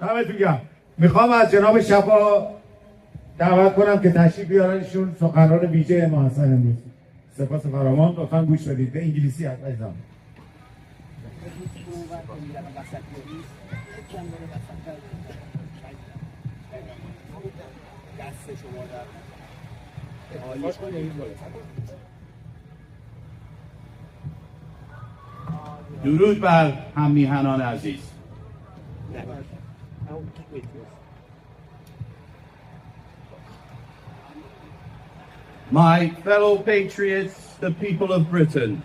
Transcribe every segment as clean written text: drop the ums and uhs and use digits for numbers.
دمتون گرم. میخوام از جناب شفا دعوت کنم که تشریف بیارنشون سخنران ویژه ما هستن امروز. سپاس فراوان. لطفاً گوش بدید. به انگلیسی هست عزیزان. درود بر هم‌میهنان عزیز. My fellow patriots, the people of Britain,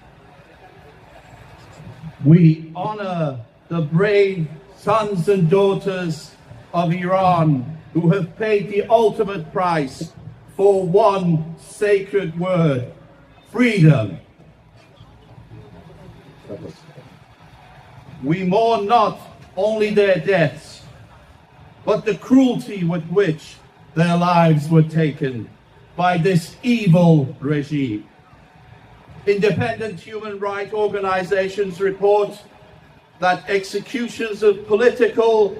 we honor the brave sons and daughters of Iran who have paid the ultimate price for one sacred word, freedom. We mourn not only their deaths, but the cruelty with which their lives were taken by this evil regime. Independent human rights organizations report that executions of political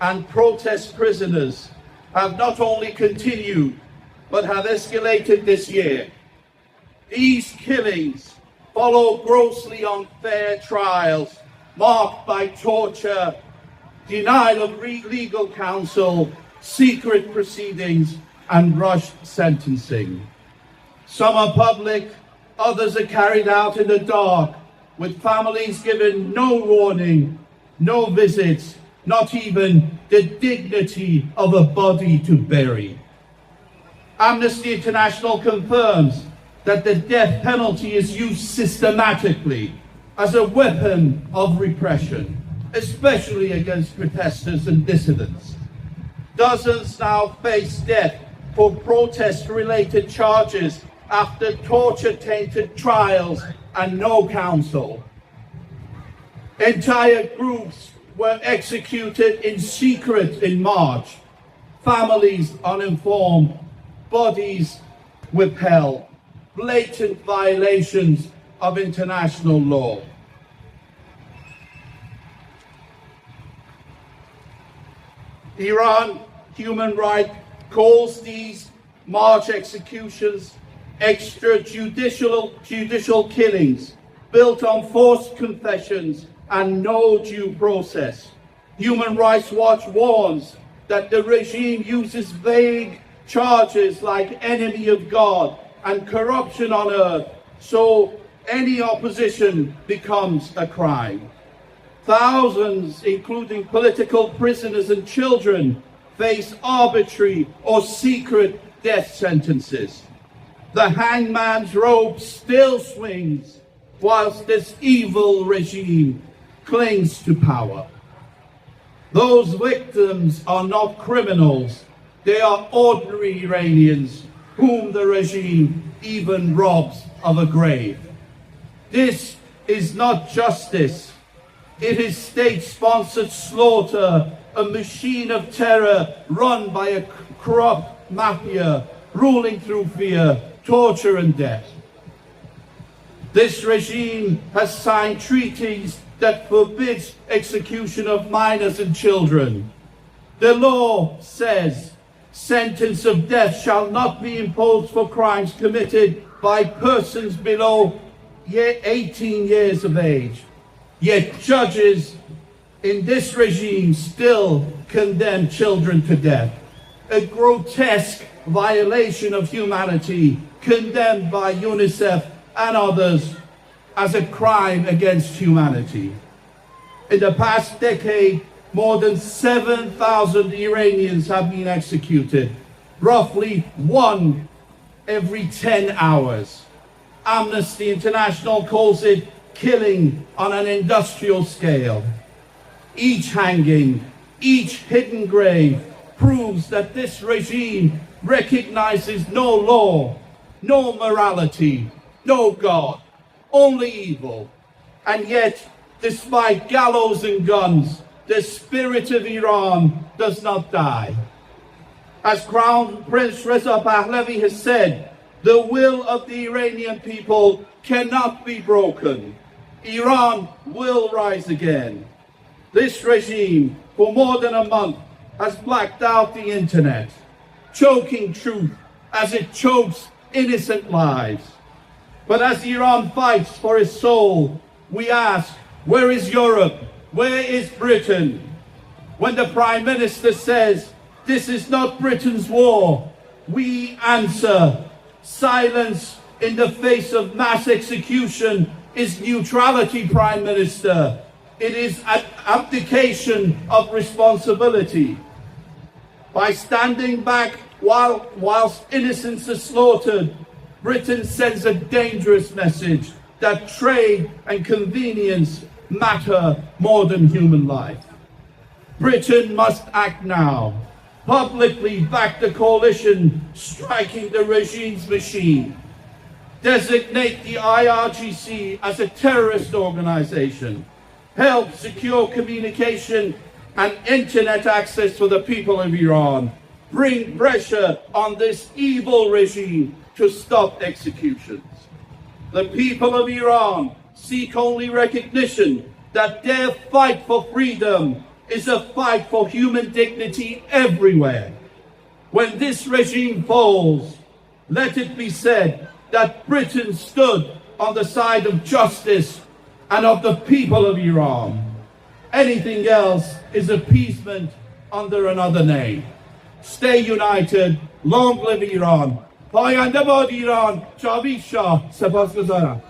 and protest prisoners have not only continued, but have escalated this year. These killings follow grossly unfair trials marked by torture, denial of legal counsel, secret proceedings, and rushed sentencing. Some are public, others are carried out in the dark, with families given no warning, no visits, not even the dignity of a body to bury. Amnesty International confirms that the death penalty is used systematically as a weapon of repression, especially against protesters and dissidents. Dozens now face death for protest-related charges after torture-tainted trials and no counsel. Entire groups were executed in secret in March, families uninformed, bodies withheld, blatant violations of international law. Iran Human Rights calls these March executions extrajudicial killings built on forced confessions and no due process. Human Rights Watch warns that the regime uses vague charges like enemy of God and corruption on earth, so any opposition becomes a crime. Thousands, including political prisoners and children, face arbitrary or secret death sentences. The hangman's rope still swings whilst this evil regime clings to power. Those victims are not criminals. They are ordinary Iranians whom the regime even robs of a grave. This is not justice. It is state-sponsored slaughter, a machine of terror run by a corrupt mafia ruling through fear, torture and death. This regime has signed treaties that forbids execution of minors and children. The law says sentence of death shall not be imposed for crimes committed by persons below 18 years of age. Yet judges in this regime still condemn children to death. A grotesque violation of humanity condemned by UNICEF and others as a crime against humanity. In the past decade, more than 7,000 Iranians have been executed, roughly one every 10 hours. Amnesty International calls it killing on an industrial scale. Each hanging, each hidden grave proves that this regime recognizes no law, no morality, no God, only evil. And yet, despite gallows and guns, the spirit of Iran does not die. As Crown Prince Reza Pahlavi has said, the will of the Iranian people cannot be broken. Iran will rise again. This regime, for more than a month, has blacked out the internet, choking truth as it chokes innocent lives. But as Iran fights for its soul, we ask, where is Europe? Where is Britain? When the Prime Minister says, this is not Britain's war, we answer, silence in the face of mass execution is neutrality, Prime Minister. It is an abdication of responsibility. By standing back whilst innocents are slaughtered, Britain sends a dangerous message that trade and convenience matter more than human life. Britain must act now. Publicly back the coalition striking the regime's machine. Designate the IRGC as a terrorist organization. Help secure communication and internet access for the people of Iran. Bring pressure on this evil regime to stop executions. The people of Iran seek only recognition that their fight for freedom is a fight for human dignity everywhere. When this regime falls, let it be said that Britain stood on the side of justice and of the people of Iran. Anything else is appeasement under another name. Stay united. Long live Iran. پاینده باد ایران. جاوید شاه. سپاسگزارم.